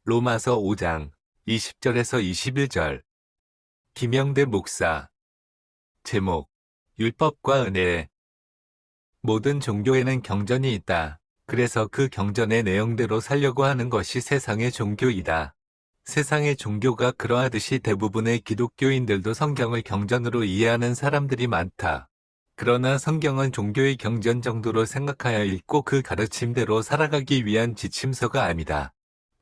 로마서 5장 20절에서 21절. 김영대 목사. 제목: 율법과 은혜. 모든 종교에는 경전이 있다. 그래서 그 경전의 내용대로 살려고 하는 것이 세상의 종교이다. 세상의 종교가 그러하듯이 대부분의 기독교인들도 성경을 경전으로 이해하는 사람들이 많다. 그러나 성경은 종교의 경전 정도로 생각하여 읽고 그 가르침대로 살아가기 위한 지침서가 아니다.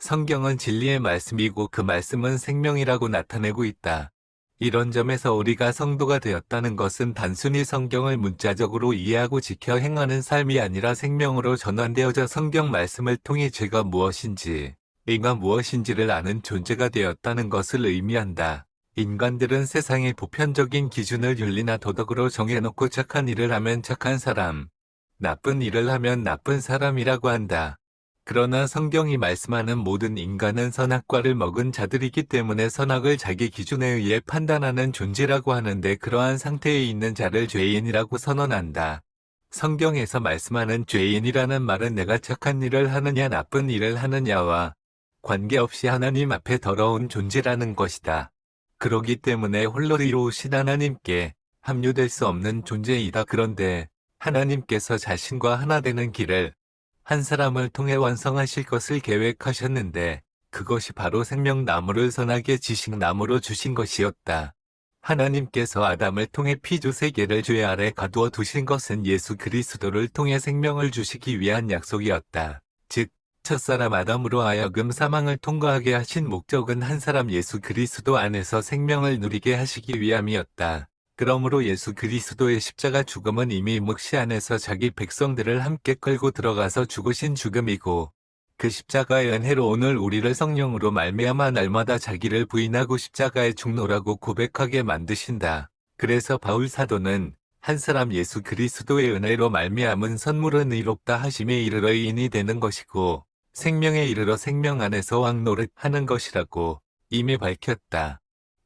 성경은 진리의 말씀이고 그 말씀은 생명이라고 나타내고 있다. 이런 점에서 우리가 성도가 되었다는 것은 단순히 성경을 문자적으로 이해하고 지켜 행하는 삶이 아니라 생명으로 전환되어져 성경 말씀을 통해 죄가 무엇인지, 의가 무엇인지를 아는 존재가 되었다는 것을 의미한다. 인간들은 세상의 보편적인 기준을 윤리나 도덕으로 정해놓고 착한 일을 하면 착한 사람, 나쁜 일을 하면 나쁜 사람이라고 한다. 그러나 성경이 말씀하는 모든 인간은 선악과를 먹은 자들이기 때문에 선악을 자기 기준에 의해 판단하는 존재라고 하는데, 그러한 상태에 있는 자를 죄인이라고 선언한다. 성경에서 말씀하는 죄인이라는 말은 내가 착한 일을 하느냐 나쁜 일을 하느냐와 관계없이 하나님 앞에 더러운 존재라는 것이다. 그러기 때문에 홀로 이로우신 하나님께 합류될 수 없는 존재이다. 그런데 하나님께서 자신과 하나 되는 길을 한 사람을 통해 완성하실 것을 계획하셨는데, 그것이 바로 생명나무를 선악의 지식나무로 주신 것이었다. 하나님께서 아담을 통해 피조 세계를 죄 아래 가두어 두신 것은 예수 그리스도를 통해 생명을 주시기 위한 약속이었다. 즉, 첫사람 아담으로 하여금 사망을 통과하게 하신 목적은 한 사람 예수 그리스도 안에서 생명을 누리게 하시기 위함이었다. 그러므로 예수 그리스도의 십자가 죽음은 이미 묵시 안에서 자기 백성들을 함께 끌고 들어가서 죽으신 죽음이고, 그 십자가의 은혜로 오늘 우리를 성령으로 말미암아 날마다 자기를 부인하고 십자가에 죽노라고 고백하게 만드신다. 그래서 바울 사도는 한 사람 예수 그리스도의 은혜로 말미암은 선물은 의롭다 하심에 이르러 의인이 되는 것이고 생명에 이르러 생명 안에서 왕노릇 하는 것이라고 이미 밝혔다.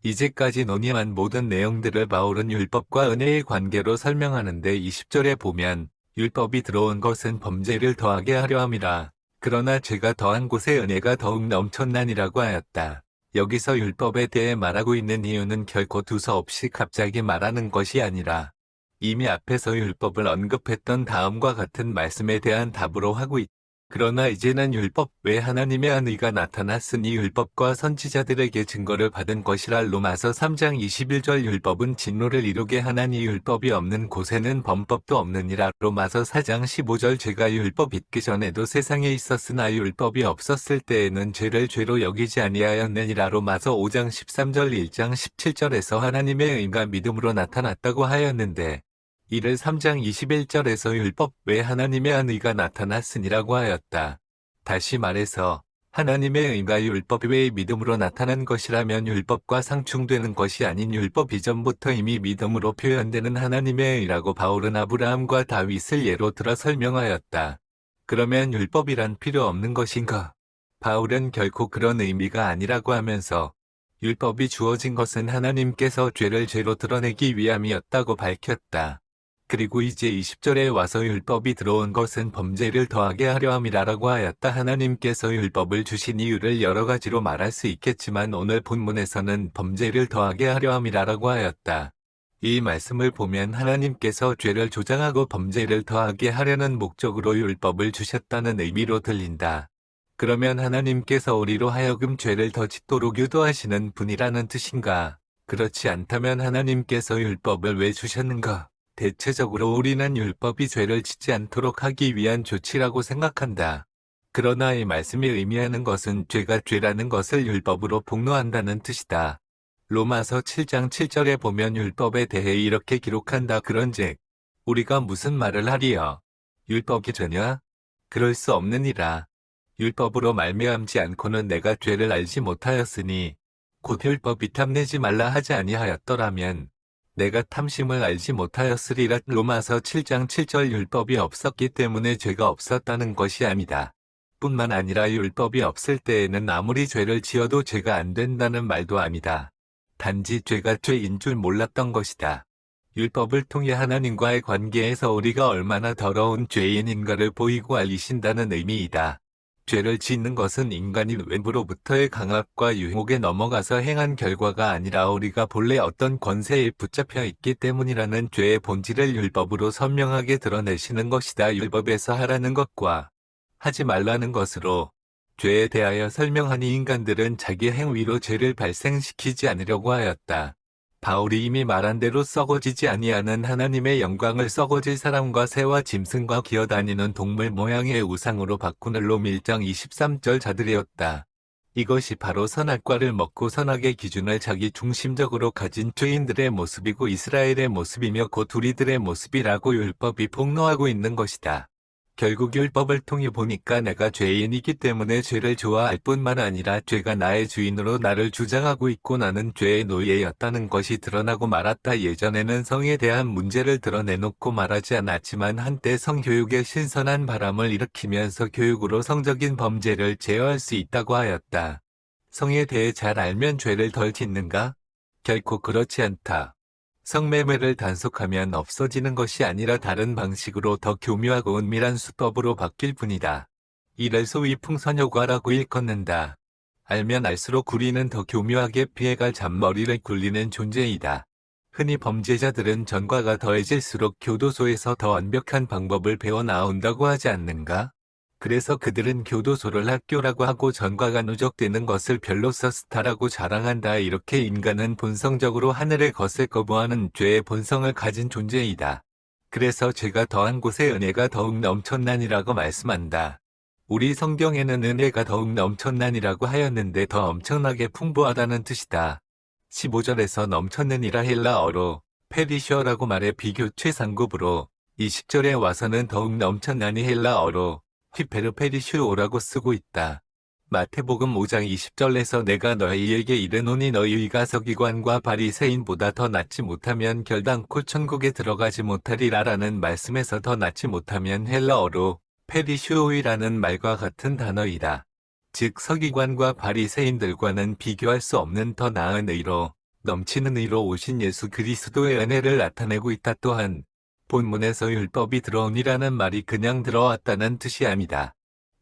이제까지 논의한 모든 내용들을 바울은 율법과 은혜의 관계로 설명하는데 20절에 보면 율법이 들어온 것은 범죄를 더하게 하려 함이라. 그러나 죄가 더한 곳에 은혜가 더욱 넘쳤나니라고 하였다. 여기서 율법에 대해 말하고 있는 이유는 결코 두서없이 갑자기 말하는 것이 아니라 이미 앞에서 율법을 언급했던 다음과 같은 말씀에 대한 답으로 하고 있다. 그러나 이제는 율법 외 하나님의 한 의가 나타났으니 율법과 선지자들에게 증거를 받은 것이라. 로마서 3장 21절. 율법은 진노를 이루게 하나니 율법이 없는 곳에는 범법도 없느니라. 로마서 4장 15절. 죄가 율법 있기 전에도 세상에 있었으나 율법이 없었을 때에는 죄를 죄로 여기지 아니하였느니라. 로마서 5장 13절. 1장 17절에서 하나님의 의가 믿음으로 나타났다고 하였는데, 이를 3장 21절에서 율법 외 하나님의 한 의가 나타났으니라고 하였다. 다시 말해서 하나님의 의가 율법 외의 믿음으로 나타난 것이라면 율법과 상충되는 것이 아닌 율법 이전부터 이미 믿음으로 표현되는 하나님의 의라고 바울은 아브라함과 다윗을 예로 들어 설명하였다. 그러면 율법이란 필요 없는 것인가? 바울은 결코 그런 의미가 아니라고 하면서 율법이 주어진 것은 하나님께서 죄를 죄로 드러내기 위함이었다고 밝혔다. 그리고 이제 20절에 와서 율법이 들어온 것은 범죄를 더하게 하려 함이라고 하였다. 하나님께서 율법을 주신 이유를 여러 가지로 말할 수 있겠지만 오늘 본문에서는 범죄를 더하게 하려 함이라고 하였다. 이 말씀을 보면 하나님께서 죄를 조장하고 범죄를 더하게 하려는 목적으로 율법을 주셨다는 의미로 들린다. 그러면 하나님께서 우리로 하여금 죄를 더 짓도록 유도하시는 분이라는 뜻인가? 그렇지 않다면 하나님께서 율법을 왜 주셨는가? 대체적으로 우리는 율법이 죄를 짓지 않도록 하기 위한 조치라고 생각한다. 그러나 이 말씀이 의미하는 것은 죄가 죄라는 것을 율법으로 폭로한다는 뜻이다. 로마서 7장 7절에 보면 율법에 대해 이렇게 기록한다. 그런즉 우리가 무슨 말을 하리요? 율법이 죄냐? 그럴 수 없느니라. 율법으로 말미암지 않고는 내가 죄를 알지 못하였으니 곧 율법이 탐내지 말라 하지 아니하였더라면 내가 탐심을 알지 못하였으리라. 로마서 7장 7절. 율법이 없었기 때문에 죄가 없었다는 것이 아니다. 뿐만 아니라 율법이 없을 때에는 아무리 죄를 지어도 죄가 안 된다는 말도 아니다. 단지 죄가 죄인 줄 몰랐던 것이다. 율법을 통해 하나님과의 관계에서 우리가 얼마나 더러운 죄인인가를 보이고 알리신다는 의미이다. 죄를 짓는 것은 인간이 외부로부터의 강압과 유혹에 넘어가서 행한 결과가 아니라 우리가 본래 어떤 권세에 붙잡혀 있기 때문이라는 죄의 본질을 율법으로 선명하게 드러내시는 것이다. 율법에서 하라는 것과 하지 말라는 것으로 죄에 대하여 설명하니 인간들은 자기 행위로 죄를 발생시키지 않으려고 하였다. 바울이 이미 말한 대로 썩어지지 아니하는 하나님의 영광을 썩어질 사람과 새와 짐승과 기어다니는 동물 모양의 우상으로 바꾸는 롬 1장 23절 자들이었다. 이것이 바로 선악과를 먹고 선악의 기준을 자기 중심적으로 가진 죄인들의 모습이고 이스라엘의 모습이며 곧 우리들의 모습이라고 율법이 폭로하고 있는 것이다. 결국 율법을 통해 보니까 내가 죄인이기 때문에 죄를 좋아할 뿐만 아니라 죄가 나의 주인으로 나를 주장하고 있고 나는 죄의 노예였다는 것이 드러나고 말았다. 예전에는 성에 대한 문제를 드러내놓고 말하지 않았지만 한때 성교육에 신선한 바람을 일으키면서 교육으로 성적인 범죄를 제어할 수 있다고 하였다. 성에 대해 잘 알면 죄를 덜 짓는가? 결코 그렇지 않다. 성매매를 단속하면 없어지는 것이 아니라 다른 방식으로 더 교묘하고 은밀한 수법으로 바뀔 뿐이다. 이를 소위 풍선효과라고 일컫는다. 알면 알수록 우리는 더 교묘하게 피해갈 잔머리를 굴리는 존재이다. 흔히 범죄자들은 전과가 더해질수록 교도소에서 더 완벽한 방법을 배워 나온다고 하지 않는가? 그래서 그들은 교도소를 학교라고 하고 전과가 누적되는 것을 별로서 스타라고 자랑한다. 이렇게 인간은 본성적으로 하늘의 것을 거부하는 죄의 본성을 가진 존재이다. 그래서 죄가 더한 곳에 은혜가 더욱 넘쳤나니라고 말씀한다. 우리 성경에는 은혜가 더욱 넘쳤나니라고 하였는데 더 엄청나게 풍부하다는 뜻이다. 15절에서 넘쳤느니라 헬라어로 페리셔라고 말해 비교 최상급으로 20절에 와서는 더욱 넘쳤나니 헬라어로 휘페르페리슈오라고 쓰고 있다. 마태복음 5장 20절에서 내가 너희에게 이르노니 너희가 서기관과 바리새인보다 더 낫지 못하면 결단코 천국에 들어가지 못하리라라는 말씀에서 더 낫지 못하면 헬라어로 페리슈오이라는 말과 같은 단어이다. 즉 서기관과 바리새인들과는 비교할 수 없는 더 나은 의로 넘치는 의로 오신 예수 그리스도의 은혜를 나타내고 있다. 또한 본문에서 율법이 들어오니라는 말이 그냥 들어왔다는 뜻이 아니다.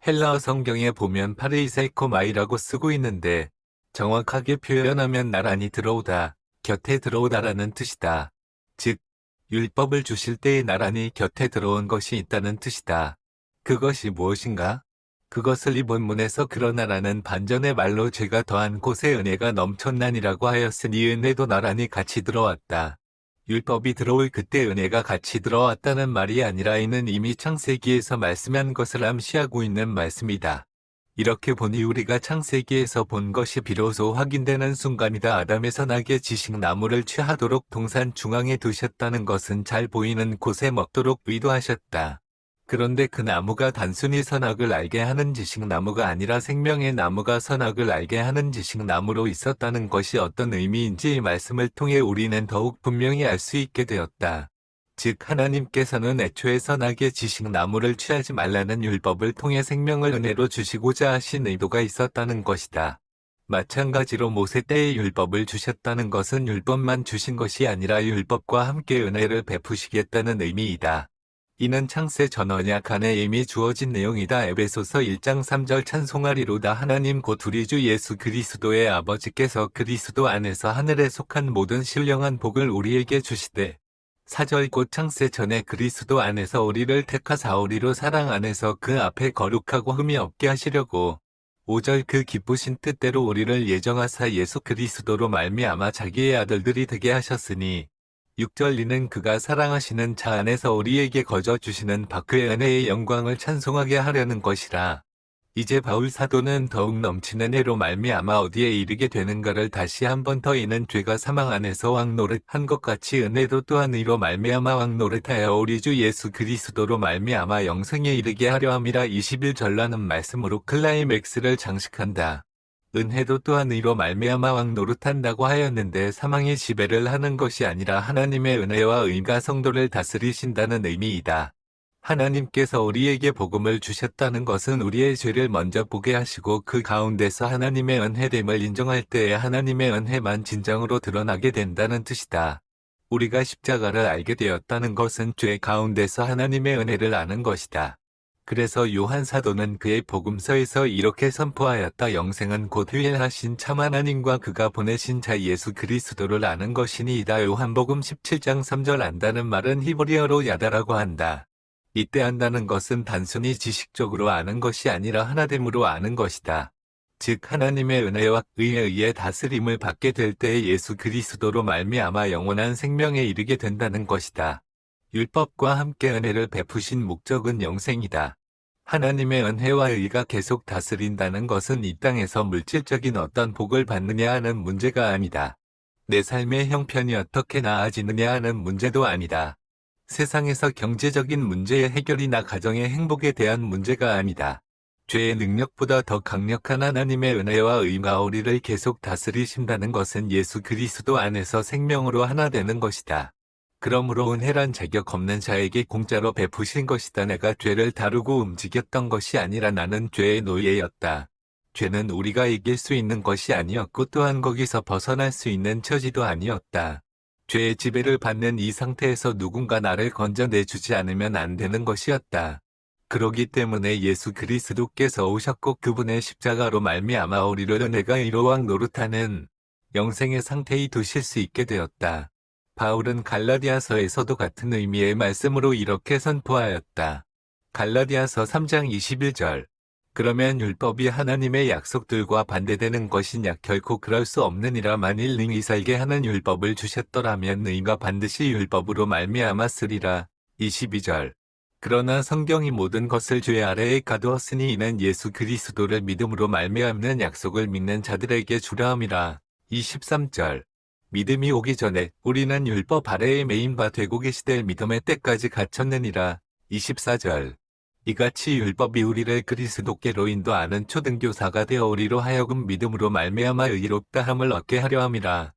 헬라어 성경에 보면 파르이세코마이라고 쓰고 있는데 정확하게 표현하면 나란히 들어오다, 곁에 들어오다라는 뜻이다. 즉, 율법을 주실 때에 나란히 곁에 들어온 것이 있다는 뜻이다. 그것이 무엇인가? 그것을 이 본문에서 그러나라는 반전의 말로 죄가 더한 곳에 은혜가 넘쳤나니라고 하였으니 은혜도 나란히 같이 들어왔다. 율법이 들어올 그때 은혜가 같이 들어왔다는 말이 아니라 이는 이미 창세기에서 말씀한 것을 암시하고 있는 말씀이다. 이렇게 보니 우리가 창세기에서 본 것이 비로소 확인되는 순간이다. 아담의 선악의 지식 나무를 취하도록 동산 중앙에 두셨다는 것은 잘 보이는 곳에 먹도록 의도하셨다. 그런데 그 나무가 단순히 선악을 알게 하는 지식나무가 아니라 생명의 나무가 선악을 알게 하는 지식나무로 있었다는 것이 어떤 의미인지 이 말씀을 통해 우리는 더욱 분명히 알 수 있게 되었다. 즉 하나님께서는 애초에 선악의 지식나무를 취하지 말라는 율법을 통해 생명을 은혜로 주시고자 하신 의도가 있었다는 것이다. 마찬가지로 모세 때의 율법을 주셨다는 것은 율법만 주신 것이 아니라 율법과 함께 은혜를 베푸시겠다는 의미이다. 이는 창세 전 언약 안에 이미 주어진 내용이다. 에베소서 1장 3절 찬송하리로다. 하나님 곧 우리 주 예수 그리스도의 아버지께서 그리스도 안에서 하늘에 속한 모든 신령한 복을 우리에게 주시되 4절 곧 창세 전에 그리스도 안에서 우리를 택하사 우리로 사랑 안에서 그 앞에 거룩하고 흠이 없게 하시려고 5절 그 기쁘신 뜻대로 우리를 예정하사 예수 그리스도로 말미암아 자기의 아들들이 되게 하셨으니 6절 이는 그가 사랑하시는 자 안에서 우리에게 거저 주시는 그의 은혜의 영광을 찬송하게 하려는 것이라. 이제 바울 사도는 더욱 넘치는 애로 말미암아 어디에 이르게 되는가를 다시 한 번 더 이는 죄가 사망 안에서 왕노릇한 것 같이 은혜도 또한 이로 말미암아 왕노릇하여 우리 주 예수 그리스도로 말미암아 영생에 이르게 하려 함이라. 21절라는 말씀으로 클라이맥스를 장식한다. 은혜도 또한 이로 말미암아 왕노릇한다고 하였는데 사망의 지배를 하는 것이 아니라 하나님의 은혜와 의가 성도를 다스리신다는 의미이다. 하나님께서 우리에게 복음을 주셨다는 것은 우리의 죄를 먼저 보게 하시고 그 가운데서 하나님의 은혜됨을 인정할 때에 하나님의 은혜만 진정으로 드러나게 된다는 뜻이다. 우리가 십자가를 알게 되었다는 것은 죄 가운데서 하나님의 은혜를 아는 것이다. 그래서 요한 사도는 그의 복음서에서 이렇게 선포하였다. 영생은 곧 유일하신 참 하나님과 그가 보내신 자 예수 그리스도를 아는 것이니이다. 요한복음 17장 3절 안다는 말은 히브리어로 야다라고 한다. 이때 안다는 것은 단순히 지식적으로 아는 것이 아니라 하나됨으로 아는 것이다. 즉 하나님의 은혜와 의에 의해 다스림을 받게 될 때에 예수 그리스도로 말미암아 영원한 생명에 이르게 된다는 것이다. 율법과 함께 은혜를 베푸신 목적은 영생이다. 하나님의 은혜와 의가 계속 다스린다는 것은 이 땅에서 물질적인 어떤 복을 받느냐 하는 문제가 아니다. 내 삶의 형편이 어떻게 나아지느냐 하는 문제도 아니다. 세상에서 경제적인 문제의 해결이나 가정의 행복에 대한 문제가 아니다. 죄의 능력보다 더 강력한 하나님의 은혜와 의가 우리를 계속 다스리신다는 것은 예수 그리스도 안에서 생명으로 하나 되는 것이다. 그러므로 은혜란 자격 없는 자에게 공짜로 베푸신 것이다. 내가 죄를 다루고 움직였던 것이 아니라 나는 죄의 노예였다. 죄는 우리가 이길 수 있는 것이 아니었고 또한 거기서 벗어날 수 있는 처지도 아니었다. 죄의 지배를 받는 이 상태에서 누군가 나를 건져내주지 않으면 안 되는 것이었다. 그러기 때문에 예수 그리스도께서 오셨고 그분의 십자가로 말미암아 우리를 은혜가 이로왕 노릇하는 영생의 상태에 두실 수 있게 되었다. 바울은 갈라디아서에서도 같은 의미의 말씀으로 이렇게 선포하였다. 갈라디아서 3장 21절. 그러면 율법이 하나님의 약속들과 반대되는 것이냐? 결코 그럴 수 없느니라. 만일 능히 살게 하는 율법을 주셨더라면 의가 반드시 율법으로 말미암았으리라. 22절. 그러나 성경이 모든 것을 죄 아래에 가두었으니 이는 예수 그리스도를 믿음으로 말미암는 약속을 믿는 자들에게 주라 함이라. 23절. 믿음이 오기 전에 우리는 율법 아래에 매인 바 되고 계시되 믿음의 때까지 갇혔느니라. 24절. 이같이 율법이 우리를 그리스도께로 인도하는 초등교사가 되어 우리로 하여금 믿음으로 말미암아 의롭다 함을 얻게 하려 함이라.